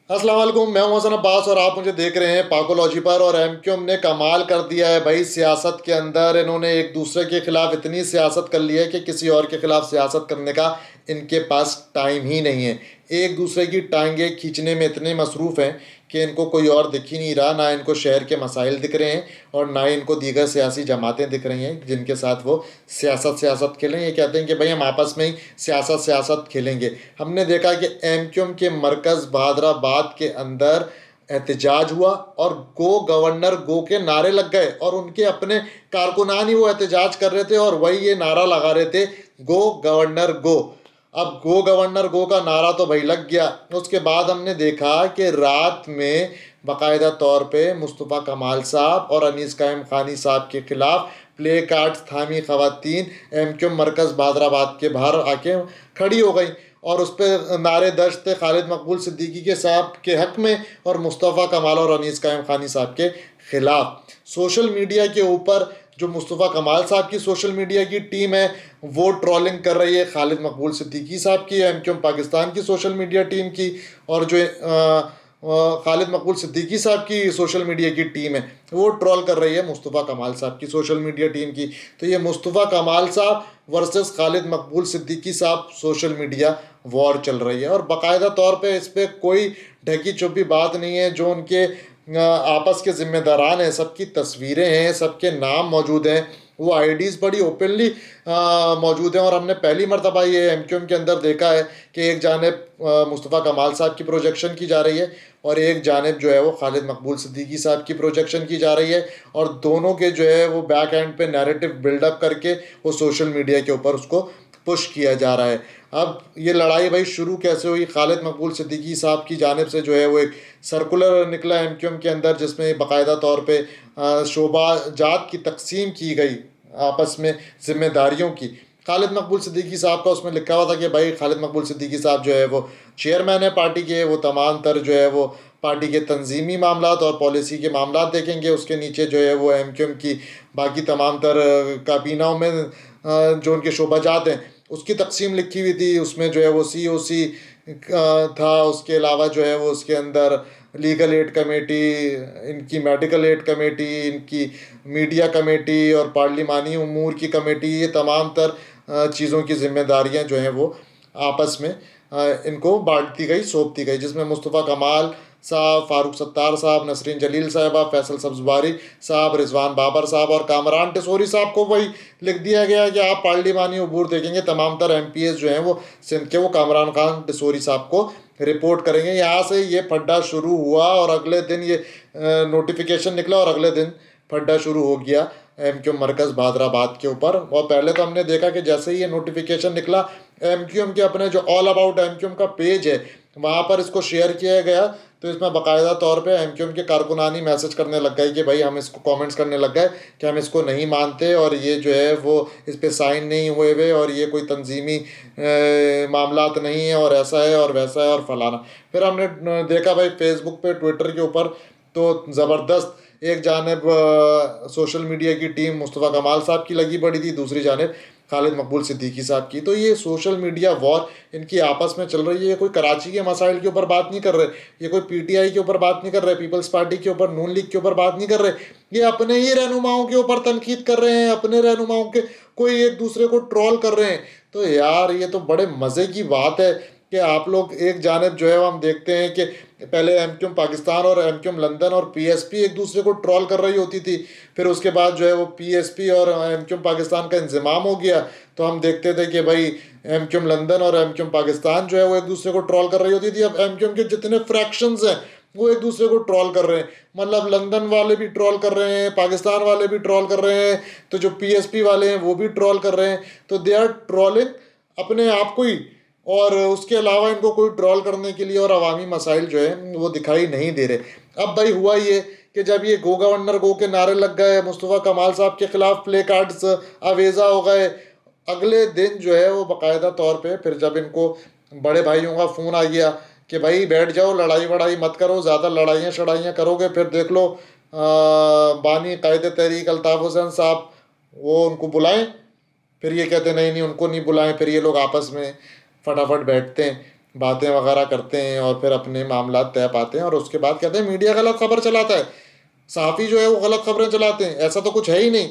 अस्सलाम वालेकुम, मैं हूं हसन अब्बास और आप मुझे देख रहे हैं पाकोलॉजी पर। और एमक्यूएम ने कमाल कर दिया है भाई सियासत के अंदर। इन्होंने एक दूसरे के खिलाफ इतनी सियासत कर ली है कि किसी और के खिलाफ सियासत करने का इनके पास टाइम ही नहीं है। एक दूसरे की टांगे खींचने में इतने मसरूफ़ हैं कि इनको कोई और दिख ही नहीं रहा। ना इनको शहर के मसाइल दिख रहे हैं और ना ही इनको दीगर सियासी जमातें दिख रही हैं जिनके साथ वो सियासत सियासत खेलें। ये कहते हैं कि भाई हम आपस में ही सियासत सियासत खेलेंगे। हमने देखा कि एमक्यूएम के मरकज़ बहादराबाद के अंदर एहतजाज हुआ और गो गवर्नर गो के नारे लग गए और उनके अपने कारकुनान ही वो एहतजाज कर रहे थे और वही ये नारा लगा रहे थे, गो गवर्नर गो। अब गो गवर्नर गो का नारा तो भाई लग गया। उसके बाद हमने देखा कि रात में बाकायदा तौर पे मुस्तफ़ा कमाल साहब और अनीस कायम खानी साहब के खिलाफ प्ले कार्ड्स थामी खवातीन एमक्यूएम मरकज़ बहादराबाद के बाहर आके खड़ी हो गई और उस पर नारे दर्ज थे खालिद मकबूल सिद्दीकी के साहब के हक में और मुस्तफ़ा कमाल और अनीस कायम खानी साहब के खिलाफ। सोशल मीडिया के ऊपर जो मुस्तफ़ा कमाल साहब की सोशल मीडिया की टीम है वो ट्रोलिंग कर रही है खालिद मकबूल सिद्दीकी साहब की, एमक्यूएम पाकिस्तान की सोशल मीडिया टीम की। और जो खालिद मकबूल सिद्दीकी साहब की सोशल मीडिया की टीम है वो ट्रोल कर रही है मुस्तफ़ा कमाल साहब की सोशल मीडिया टीम की। तो ये मुस्तफ़ा कमाल साहब वर्सेस खालिद मकबूल सिद्दीकी साहब सोशल मीडिया वॉर चल रही है। और बाकायदा तौर पे इस पर कोई ढकी छुपी बात नहीं है। जो उनके आपस के ज़िम्मेदारान हैं सबकी तस्वीरें हैं, सबके नाम मौजूद हैं, वो आईडीज़ बड़ी ओपनली मौजूद हैं। और हमने पहली मरतबा ये एमक्यूएम के अंदर देखा है कि एक जानिब मुस्तफ़ा कमाल साहब की प्रोजेक्शन की जा रही है और एक जानिब जो है वो खालिद मकबूल सिद्दीकी साहब की प्रोजेक्शन की जा रही है। और दोनों के जो है वो बैक एंड पे नैरेटिव बिल्डअप करके वो सोशल मीडिया के ऊपर उसको पुश किया जा रहा है। अब ये लड़ाई भाई शुरू कैसे हुई? खालिद मकबूल सिद्दीकी साहब की जानिब से जो है वो एक सर्कुलर निकला एमक्यूएम के अंदर जिसमें बाकायदा तौर पे शोबा जात की तकसीम की गई आपस में जिम्मेदारियों की। खालिद मकबूल सिद्दीकी साहब का उसमें लिखा हुआ था कि भाई खालिद मकबूल सिद्दीकी साहब जो है वो चेयरमैन है पार्टी के, वो तमाम तर जो है वो पार्टी के तंजीमी मामलात और पॉलिसी के मामलात देखेंगे। उसके नीचे जो है वो एमक्यूएम की बाकी तमाम तर काबीनाओं में जो उनके शोबाजात हैं उसकी तकसीम लिखी हुई थी। उसमें जो है वो COC था, उसके अलावा जो है वो उसके अंदर लीगल एड कमेटी, इनकी मेडिकल एड कमेटी, इनकी मीडिया कमेटी और पार्लिमानी उमूर की कमेटी, ये तमाम तर चीज़ों की जिम्मेदारियां जो हैं वो आपस में इनको बांट दी गई, सौंप दी गई। जिसमें मुस्तफ़ा कमाल साहब, फ़ारूक सत्तार साहब, नसरीन जलील साहिबा, फैसल सब्ज़वारी साहब, रिजवान बाबर साहब और कामरान टिसोरी साहब को वही लिख दिया गया कि आप पार्लिमानी अबूर देखेंगे तमाम तर MPs जो हैं वो सिंध के, वो कामरान खान टिसोरी साहब को रिपोर्ट करेंगे। यहाँ से ये फड्डा शुरू हुआ और अगले दिन ये नोटिफिकेशन निकला और अगले दिन फड्डा शुरू हो गया एमक्यूएम मरकज़ बहादराबाद के ऊपर। और पहले तो हमने देखा कि जैसे ही ये नोटिफिकेशन निकला एमक्यूएम के अपने जो ऑल अबाउट एमक्यूएम का पेज है वहाँ पर इसको शेयर किया गया। तो इसमें बाकायदा तौर पे एमक्यूएम के कारकुनानी मैसेज करने लग गए कि भाई हम इसको कमेंट्स करने लग गए कि हम इसको नहीं मानते और ये जो है वो इस पे साइन नहीं हुए हुए और ये कोई तंजीमी मामलात नहीं है और ऐसा है और वैसा है और फलाना। फिर हमने देखा भाई फेसबुक पे, ट्विटर के ऊपर तो ज़बरदस्त एक जानिब सोशल मीडिया की टीम मुस्तफ़ा कमाल साहब की लगी पड़ी थी, दूसरी जानिब खालिद मकबूल सिद्दीकी साहब की। तो ये सोशल मीडिया वॉर इनकी आपस में चल रही है। ये कोई कराची के मसाइल के ऊपर बात नहीं कर रहे, ये कोई PTI के ऊपर बात नहीं कर रहे, पीपल्स पार्टी के ऊपर, नून लीग के ऊपर बात नहीं कर रहे। ये अपने ही रहनुमाओं के ऊपर तनकीद कर रहे हैं, अपने रहनुमाओं के कोई एक दूसरे को ट्रोल कर रहे हैं। तो यार ये तो बड़े मज़े की बात है कि आप लोग एक जानिब जो है वो हम देखते हैं कि पहले एमक्यूएम पाकिस्तान और एमक्यूएम लंदन और PSP एक दूसरे को ट्रोल कर रही होती थी। फिर उसके बाद जो है वो PSP और एमक्यूएम पाकिस्तान का इंजमाम हो गया तो हम देखते थे कि भाई एमक्यूएम लंदन और एमक्यूएम पाकिस्तान जो है वो एक दूसरे को ट्रोल कर रही होती थी। अब एमक्यूएम के जितने फ्रैक्शंस हैं वो एक दूसरे को ट्रोल कर रहे हैं। मतलब लंदन वाले भी ट्रोल कर रहे हैं, पाकिस्तान वाले भी ट्रोल कर रहे हैं, तो जो PSP वाले हैं वो भी ट्रोल कर रहे हैं। तो दे आर ट्रोलिंग अपने आप को ही, और उसके अलावा इनको कोई ट्रोल करने के लिए और अवामी मसाइल जो है वो दिखाई नहीं दे रहे। अब भाई हुआ ये कि जब ये गो गवर्नर गो के नारे लग गए, मुस्तफ़ा कमाल साहब के खिलाफ प्ले कार्ड्स अवेजा हो गए, अगले दिन जो है वो बाकायदा तौर पे फिर जब इनको बड़े भाइयों का फ़ोन आ गया कि भाई बैठ जाओ, लड़ाई वड़ाई मत करो, ज़्यादा लड़ाइयाँ शड़ाइयाँ करोगे फिर देख लो बानी कायद तहरीक अल्ताफ़ हुसैन साहब वो उनको बुलाएं। फिर ये कहते नहीं नहीं उनको नहीं बुलाएं। फिर ये लोग आपस में फटाफट बैठते हैं बातें वगैरह करते हैं और फिर अपने मामला तय पाते हैं और उसके बाद कहते हैं मीडिया गलत खबर चलाता है, सहाफ़ी जो है वो गलत खबरें चलाते हैं, ऐसा तो कुछ है ही नहीं।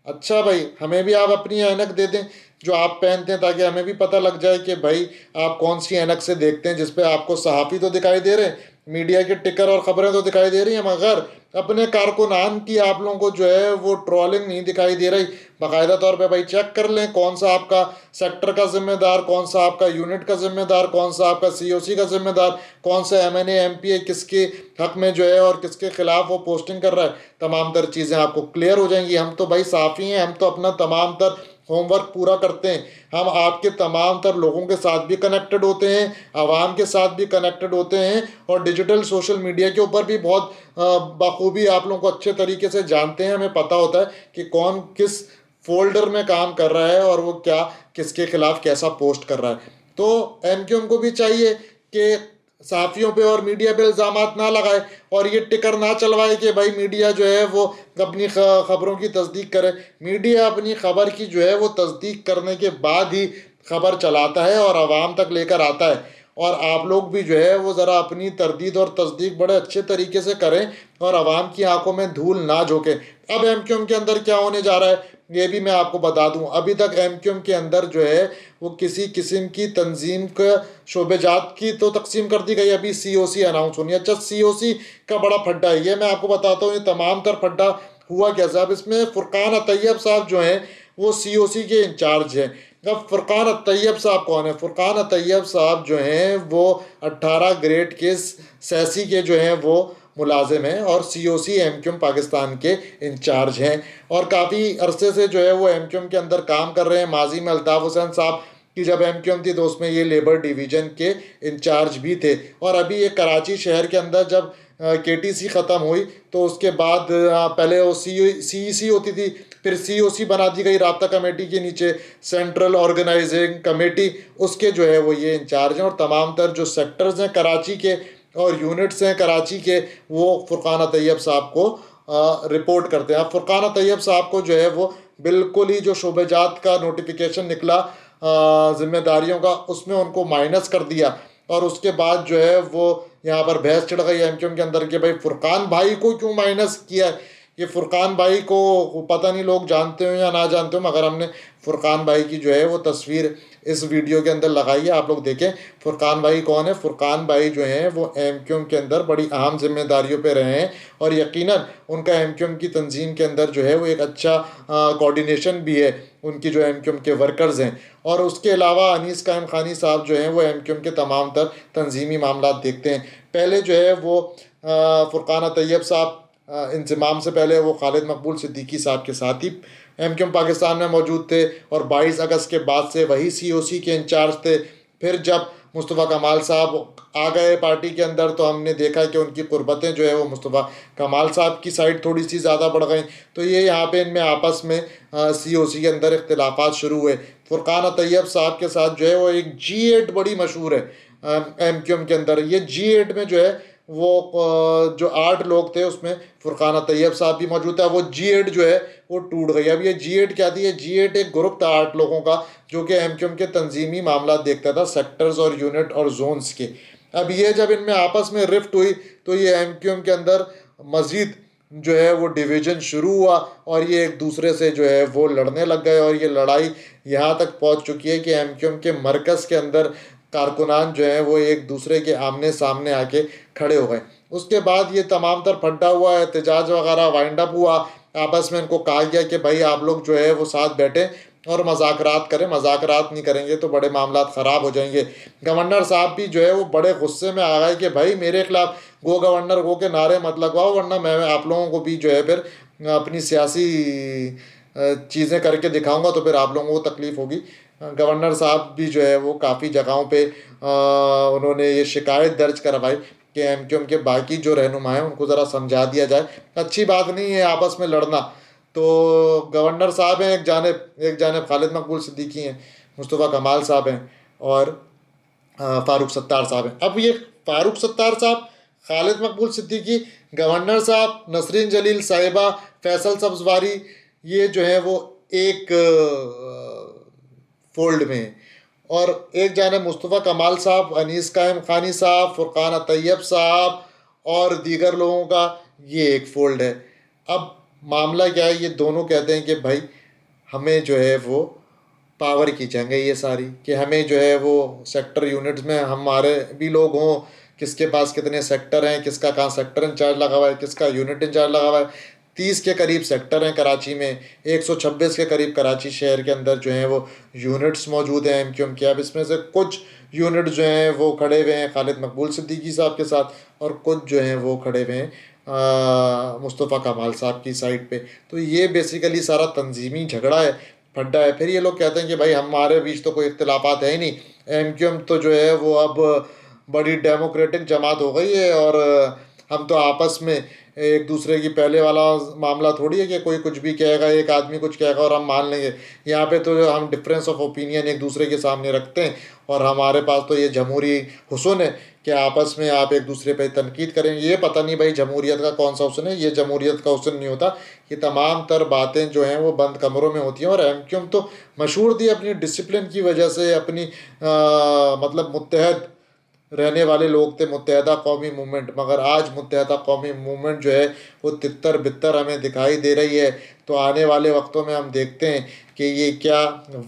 अच्छा भाई, हमें भी आप अपनी ऐनक दे दें जो आप पहनते हैं, ताकि हमें भी पता लग जाए कि भाई आप कौन सी ऐनक से देखते हैं, जिसपे आपको सहाफ़ी तो दिखाई दे रहे हैं, मीडिया के टिकर और खबरें तो दिखाई दे रही हैं, मगर अपने कारकुनान की आप लोगों को जो है वो ट्रोलिंग नहीं दिखाई दे रही। बाकायदा तौर पे भाई चेक कर लें कौन सा आपका सेक्टर का जिम्मेदार, कौन सा आपका यूनिट का जिम्मेदार, कौन सा आपका सीओसी का जिम्मेदार, कौन सा एमएनए एमपीए किसके हक में जो है और किसके खिलाफ वो पोस्टिंग कर रहा है। तमाम तर चीज़ें आपको क्लियर हो जाएंगी। हम तो भाई साफ़ी हैं, हम तो अपना तमाम तर होमवर्क पूरा करते हैं। हम आपके तमाम तर लोगों के साथ भी कनेक्टेड होते हैं, आवाम के साथ भी कनेक्टेड होते हैं और डिजिटल सोशल मीडिया के ऊपर भी बहुत बखूबी आप लोगों को अच्छे तरीके से जानते हैं। हमें पता होता है कि कौन किस फोल्डर में काम कर रहा है और वो क्या किसके खिलाफ कैसा पोस्ट कर रहा है। तो एमक्यूएम को भी चाहिए कि सहाफ़ियों पे और मीडिया पे इल्ज़ामात ना लगाए और ये टिकर ना चलवाए कि भाई मीडिया जो है वो अपनी खबरों की तस्दीक करे। मीडिया अपनी खबर की जो है वो तस्दीक करने के बाद ही खबर चलाता है और आवाम तक लेकर आता है। और आप लोग भी जो है वो ज़रा अपनी तरदीद और तस्दीक बड़े अच्छे तरीके से करें और आवाम की आंखों में धूल ना झोंकें। अब एमक्यूएम के अंदर क्या होने जा रहा है ये भी मैं आपको बता दूं। अभी तक एमक्यूएम के अंदर जो है वो किसी किस्म की तंजीम का शोबेजात की तो तकसीम कर दी गई, अभी सीओसी अनाउंस होनी है। अच्छा, सीओसी का बड़ा फड्डा है ये, मैं आपको बताता हूँ ये तमाम तर फड्डा हुआ क्या साहब। इसमें फुरकान अतैयब साहब जो हैं वो सीओसी के इंचार्ज हैं। अब फुरकान अतैयब साहब कौन है? फुरकान अतैयब साहब जो हैं वो 18 ग्रेड के सैसी के जो हैं वो मुलाजिम हैं और सीओसी एमक्यूएम पाकिस्तान के इंचार्ज हैं और काफ़ी अरसे से जो है वो एमक्यूएम के अंदर काम कर रहे हैं। माजी में अल्ताफ़ हुसैन साहब की जब एमक्यूएम थी तो उसमें ये लेबर डिवीज़न के इंचार्ज भी थे। और अभी ये कराची शहर के अंदर जब केटीसी ख़त्म हुई तो उसके बाद पहले वो सीईसी होती थी, फिर सीओसी बना दी गई राब्ता कमेटी के नीचे, सेंट्रल ऑर्गेनाइजिंग कमेटी, उसके जो है वो ये इंचार्ज हैं और तमाम तर जो सेक्टर्स हैं कराची के और यूनिट्स हैं कराची के वो फुरकान तैयब साहब को रिपोर्ट करते हैं। अब फुरकान तैयब साहब को जो है वो बिल्कुल ही जो शोबेजात का नोटिफिकेशन निकला जिम्मेदारियों का, उसमें उनको माइनस कर दिया और उसके बाद जो है वो यहाँ पर बहस चढ़ गई एमक्यूएम के अंदर कि भाई फुरकान भाई को क्यों माइनस किया है। ये फुरकान भाई को पता नहीं लोग जानते हो या ना जानते हो, मगर हमने फुरकान भाई की जो है वो तस्वीर इस वीडियो के अंदर लगाई है, आप लोग देखें फुरकान भाई कौन है। फुरकान भाई जो हैं वो एमक्यूएम के अंदर बड़ी अहम जिम्मेदारियों पे रहे हैं और यकीनन उनका एमक्यूएम की तंजीम के अंदर जो है वो एक अच्छा कोऑर्डिनेशन भी है उनकी जो एमक्यूएम के वर्कर्स हैं। और उसके अलावा अनीस कायम खानी साहब जो हैं वो एमक्यूएम के तमाम तर तंजीमी मामला देखते हैं। पहले जो है वो फुरकान तैयब साहब इंजमाम से पहले वो खालिद मकबूल सिद्दीकी साहब के साथ ही एमक्यूएम पाकिस्तान में मौजूद थे और 22 अगस्त के बाद से वही सीओसी के इंचार्ज थे। फिर जब मुस्तफ़ा कमाल साहब आ गए पार्टी के अंदर तो हमने देखा कि उनकी कुर्बतें जो है वो मुस्तफ़ा कमाल साहब की साइड थोड़ी सी ज़्यादा बढ़ गई, तो ये यहाँ पे इनमें आपस में सीओसी के अंदर इख्तिलाफात शुरू हुए। फुरकान तैयब साहब के साथ जो है वो एक G8 बड़ी मशहूर है एमक्यूएम के अंदर। ये G8 में जो है वो जो 8 लोग थे उसमें फुरकान तैयब साहब भी मौजूद था। वो G8 जो है वो टूट गई। अब ये G8 क्या थी? ये G8 एक ग्रुप था 8 लोगों का जो कि एमक्यूएम के तंजीमी मामला देखता था, सेक्टर्स और यूनिट और जोन्स के। अब ये जब इनमें आपस में रिफ्ट हुई तो ये एमक्यूएम के अंदर मज़ीद जो है वो डिवीज़न शुरू हुआ और ये एक दूसरे से जो है वो लड़ने लग गए और ये लड़ाई यहाँ तक पहुँच चुकी है कि एमक्यूएम के मरकज़ के अंदर कारकुनान जो हैं वो एक दूसरे के आमने सामने आके खड़े हो गए। उसके बाद ये तमाम तर फड्डा हुआ, एहतजाज वगैरह वाइंड अप हुआ। आपस में इनको कहा गया कि भाई आप लोग जो है वो साथ बैठें और मज़ाकरात करें, मज़ाकरात नहीं करेंगे तो बड़े मामला ख़राब हो जाएंगे। गवर्नर साहब भी जो है वो बड़े गुस्से में आ गए कि भाई मेरे खिलाफ गो गवर्नर गो के नारे मत लगवाओ, वरना मैं आप लोगों को भी जो है फिर अपनी सियासी चीज़ें करके दिखाऊंगा तो फिर आप लोगों को तकलीफ़ होगी। गवर्नर साहब भी जो है वो काफ़ी जगहों पे उन्होंने ये शिकायत दर्ज करवाई कि एमक्यूएम के बाकी जो रहनुमा हैं उनको ज़रा समझा दिया जाए, अच्छी बात नहीं है आपस में लड़ना। तो गवर्नर साहब हैं एक जानिब खालिद मकबूल सिद्दीकी हैं, मुस्तफ़ा कमाल साहब हैं और फ़ारूक सत्तार साहब हैं। अब ये फ़ारूक सत्तार साहब, खालिद मकबूल सिद्दीकी, गवर्नर साहब, नसरीन जलील साहिबा, फैसल सब्जवारी, ये जो है वो एक फोल्ड में। और एक जाने मुस्तफ़ा कमाल साहब, अनीस कायम खानी साहब, फुरकान तैयब साहब और दीगर लोगों का ये एक फोल्ड है। अब मामला क्या है, ये दोनों कहते हैं कि भाई हमें जो है वो पावर की जंग है ये सारी, कि हमें जो है वो सेक्टर यूनिट्स में हमारे भी लोग हों, किसके पास कितने सेक्टर हैं, किसका कहाँ सेक्टर इंचार्ज लगा हुआ है, किसका यूनिट इंचार्ज लगा हुआ है। 30 के करीब सेक्टर हैं कराची में, 126 के करीब कराची शहर के अंदर जो हैं वो यूनिट्स मौजूद हैं एमक्यूएम के। अब इसमें से कुछ यूनिट जो हैं वो खड़े हुए हैं खालिद मकबूल सिद्दीकी साहब के साथ, और कुछ जो हैं वो खड़े हुए हैं मुस्तफ़ा कमाल साहब की साइड पे। तो ये बेसिकली सारा तंजीमी झगड़ा है, फड्डा है। फिर ये लोग कहते हैं कि भाई हमारे बीच तो कोई इख्तिलाफात है ही नहीं, एमक्यूएम तो जो है वो अब बड़ी डेमोक्रेटिक जमात हो गई है, और हम तो आपस में एक दूसरे की, पहले वाला मामला थोड़ी है कि कोई कुछ भी कहेगा, एक आदमी कुछ कहेगा और हम मान लेंगे। यहाँ पे तो हम डिफरेंस ऑफ ओपिनियन एक दूसरे के सामने रखते हैं, और हमारे पास तो ये जमहूरी हुस्न है कि आपस में आप एक दूसरे पे तनकीद करें। ये पता नहीं भाई जमहूरियत का कौन सा हुस्न है, ये जमहूरियत का हुस्न नहीं होता। ये तमाम तर बातें जो हैं वो बंद कमरों में होती हैं। और एमक्यूएम तो मशहूर थी अपनी डिसिप्लिन की वजह से, अपनी मतलब मुत्तहद रहने वाले लोग थे, मुत्तहदा कौमी मूवमेंट। मगर आज मुत्तहदा कौमी मूवमेंट जो है वो तितर बितर हमें दिखाई दे रही है। तो आने वाले वक्तों में हम देखते हैं कि ये क्या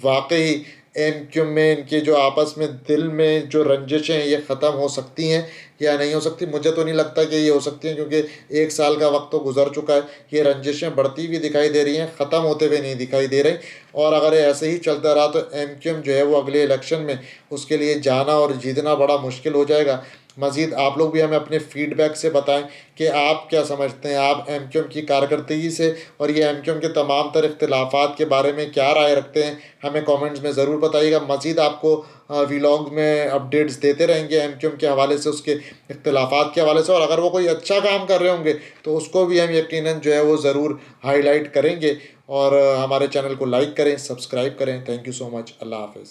वाकई एमक्यूएम में इनके जो आपस में दिल में जो रंजिशें हैं ये ख़त्म हो सकती हैं या नहीं हो सकती। मुझे तो नहीं लगता कि ये हो सकती हैं, क्योंकि 1 साल का वक्त तो गुजर चुका है। ये रंजिशें बढ़ती हुई दिखाई दे रही हैं, ख़त्म होते हुए नहीं दिखाई दे रही। और अगर ऐसे ही चलता रहा तो एमक्यूएम जो है वो अगले इलेक्शन में उसके लिए जाना और जीतना बड़ा मुश्किल हो जाएगा। मज़ीद आप लोग भी हमें अपने फीडबैक से बताएं कि आप क्या समझते हैं, आप एमक्यूएम की कारकर्दगी से और ये एमक्यूएम के तमाम तर इख्तिलाफ़ात के बारे में क्या राय रखते हैं, हमें कमेंट्स में ज़रूर बताइएगा। मज़ीद आपको व्लॉग में अपडेट्स देते रहेंगे एमक्यूएम के हवाले से, उसके इख्तिलाफ़ात के हवाले से। और अगर वो कोई अच्छा काम कर रहे होंगे तो उसको भी हम यकीनन जो है वो ज़रूर हाईलाइट करेंगे। और हमारे चैनल को लाइक करें, सब्सक्राइब करें। Thank you so much. अल्लाह हाफ़िज़।